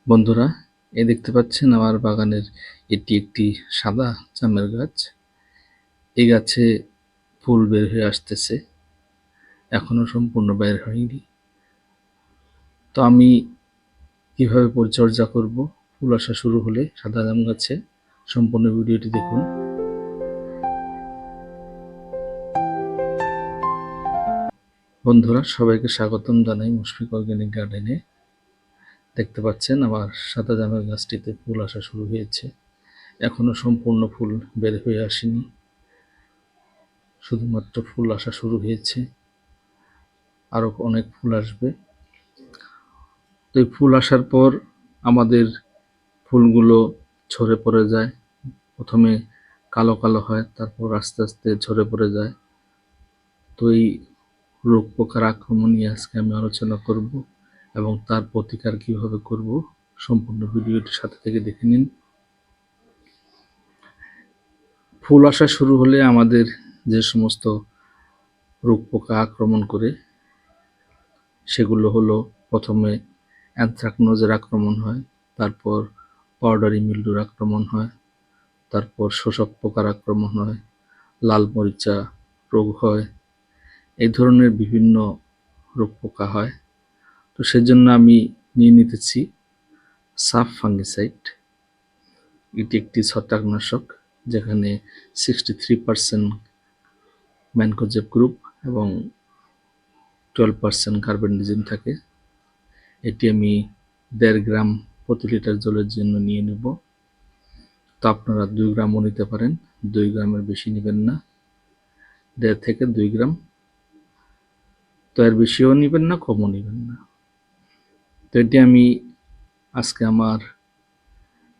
বন্ধুরা, দেখতে পাচ্ছেন আমার বাগানের এটি একটি সাদা জামের গাছ। এই গাছে ফুল বের হয়ে আসতেছে, এখনো সম্পূর্ণ বের হয়নি। তো আমি কিভাবে পরিচর্যা করব ফুল আসা শুরু হলে সাদা জাম গাছে, সম্পূর্ণ ভিডিওটি দেখুন। বন্ধুরা, সবাইকে স্বাগতম জানাই মুশফিক অর্গানিক গার্ডেনে। দেখতে পাচ্ছেন আমার সাদা জামের গাছটিতে ফুল আসা শুরু হয়েছে, এখনো সম্পূর্ণ ফুল বের হয়ে আসেনি, শুধুমাত্র ফুল আসা শুরু হয়েছে, আরো অনেক ফুল আসবে। তো এই ফুল আসার পর আমাদের ফুলগুলো ঝরে পড়ে যায়। প্রথমে কালো কালো হয়, তারপর আস্তে আস্তে ঝরে পড়ে যায়। তো এই রোগ পোকার আক্রমণ নিয়ে আজকে আমি আলোচনা করব এবং তার প্রতিকার কিভাবে করব, সম্পূর্ণ ভিডিওটির সাথে থেকে দেখে নিন। ফুল আসা শুরু হলে আমাদের যে সমস্ত রোগ পোকা আক্রমণ করে সেগুলো হলো, প্রথমে অ্যানথ্রাকনোজের আক্রমণ হয়, তারপর পাউডারি মিল্ডুর আক্রমণ হয়, তারপর শোষক পোকার আক্রমণ হয়, লাল মরিচা রোগ হয়, এই ধরনের বিভিন্ন রোগ পোকা হয়। তো সেজন্য আমি নিয়ে নিতেছি সাফ ফাঙ্গিসাইড। এটি একটি ছত্রাকনাশক যেখানে 63% ম্যানকোজেব গ্রুপ এবং 12% কার্বেন্ডিজিম থাকে। এটি আমি 1.5 গ্রাম প্রতি লিটার জলের জন্য নিয়ে নেব। তো আপনারা 2 গ্রামও নিতে পারেন, 2 গ্রামের বেশি নেবেন না, 1.5 থেকে 2 গ্রাম। তো এর বেশিও নেবেন না, কমও নেবেন না। তো এটি আমি আজকে আমার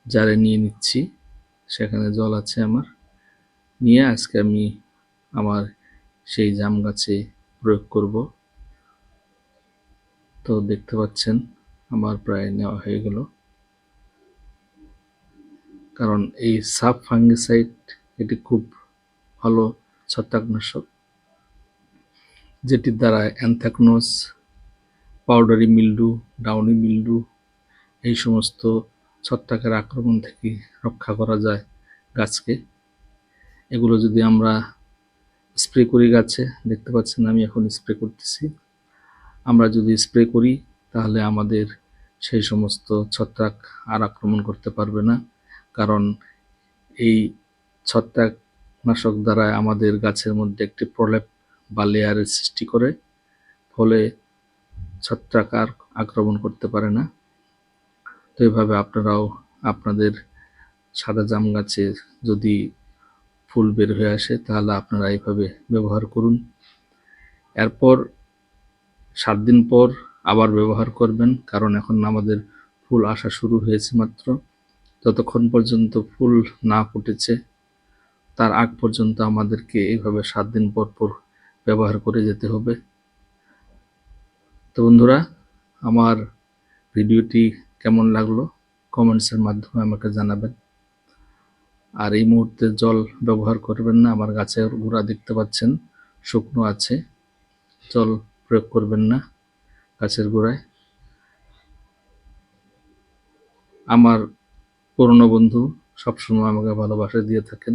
জারে নিয়ে নিচ্ছি, সেখানে জল আছে আমার, নিয়ে আজকে আমি আমার সেই জাম গাছে প্রয়োগ করব। তো দেখতে পাচ্ছেন আমার প্রায় নেওয়া হয়ে গেল। কারণ এই সাব ফাঙ্গিসাইড এটি খুব ভালো ছত্রাকনাশক, যেটির দ্বারা anthracnose, powdery mildew, downy mildew এই সমস্ত ছত্রাকের আক্রমণ থেকে রক্ষা করা যায় গাছকে। এগুলো যদি আমরা স্প্রে করি গাছে, দেখতে পাচ্ছেন আমি এখন স্প্রে করতেছি, আমরা যদি স্প্রে করি তাহলে আমাদের সেই সমস্ত ছত্রাক আর আক্রমণ করতে পারবে না। কারণ এই ছত্রাকনাশক দ্বারা আমাদের গাছের মধ্যে একটি প্রলেপ বা লেয়ারের সৃষ্টি করে, ফলে ছত্রাক আর আক্রমণ করতে পারে না। তো এইভাবে আপনারাও আপনাদের সাদা জাম গাছে যদি ফুল বের হয়ে আসে তাহলে আপনারা এইভাবে ব্যবহার করুন। এরপর 7 দিন পর আবার ব্যবহার করবেন, কারণ এখন আমাদের ফুল আসা শুরু হয়েছে মাত্র। যতক্ষণ পর্যন্ত ফুল না ফুটেছে তার আগ পর্যন্ত আমাদেরকে এইভাবে 7 দিন পর পর ব্যবহার করে যেতে হবে। তো বন্ধুরা, আমার ভিডিওটি কেমন লাগলো কমেন্টসের মাধ্যমে আমাকে জানাবেন। আর এই মুহূর্তে জল ব্যবহার করবেন না, আমার গাছের গোড়া দেখতে পাচ্ছেন শুকনো আছে, জল প্রয়োগ করবেন না গাছের গোড়ায়। আমার পুরনো বন্ধু সবসময় আমাকে ভালোবাসা দিয়ে থাকেন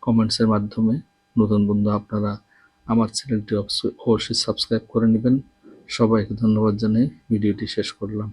কমেন্টসের মাধ্যমে। নতুন বন্ধু আপনারা আমার চ্যানেলটি অবশ্যই সাবস্ক্রাইব করে নেবেন। সবাইকে ধন্যবাদ জানিয়ে ভিডিওটি শেষ করলাম।